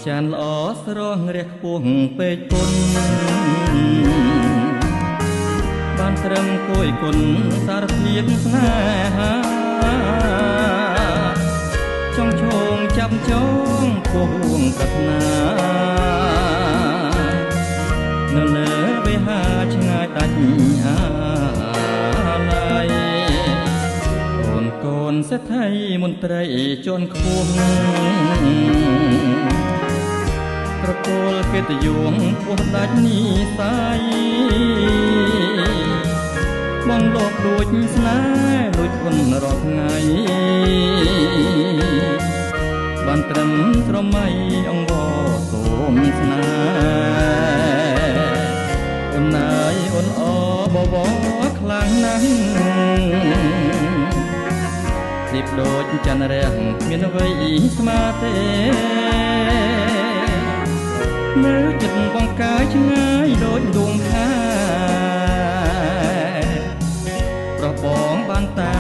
ចានល្អស្រស់រះខ្ពស់ពេកពុនបានត្រឹមគួយគុណសារភាពស្នេហាចង់ឈោងចាប់ចងពោះវងកាត់ណានៅលើវិហារឆ្ងាយដាច់អាឡ័យកូនសេដ្ឋីមន្ត្រីជាន់ខ្ពស់ប្រគល់កិត្តិយសពោះដាច់នីសាយបងលោកលួចស្នេហ៍លួចគុណរាល់ថ្ងៃបានត្រឹមស្រមៃអង្វរសូមស្នេហ៍អូនណាយអូនអបវរខ្លាំងណាស់រៀបដូចច័ន្ទរះគ្មានអ្វីស្មើទេនៅចិត្តបងកាយឆ្ងាយដូចដួងខែប្របងបានតែ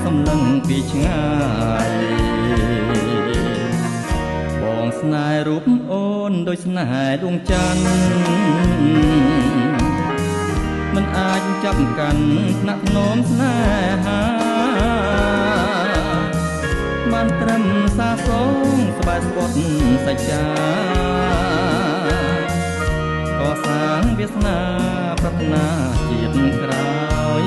សំឡឹងពីឆ្ងាយបងស្នេហ៍រូបអូនដូចស្នេហ៍ដួងច័ន្ទមិនអាចចាប់កាន់ថ្នាក់ថ្នមស្នេហាបានត្រឹមសាសងស្បែកស្បត់សច្ចាកសាងវាសនាប្រាថ្នាជាតិក្រោយ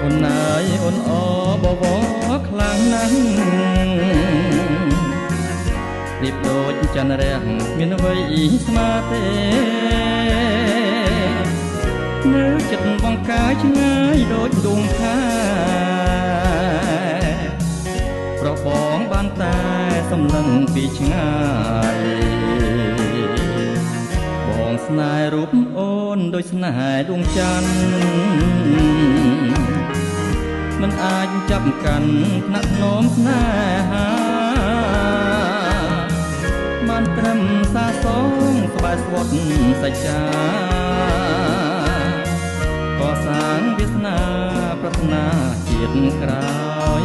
អូនណាយអូនអបវរខ្លាំងណាស់រៀបដូចច័ន្ទរះមានអ្វីស្មើទេនៅចិត្តបងកាយឆ្ងាយដូចដួងខែប្របងបានតែសំឡឹងពីឆ្ងាយបងស្នេហ៍រូបអូនដូចស្នេហ៍ដួងច័ន្ទមិនអាចចាប់កាន់ថ្នាក់ថ្នមស្នេហាបានត្រឹមសាសងស្បែកស្វត់សច្ចាកសាងវាសនាប្រាថ្នាជាតិក្រោយ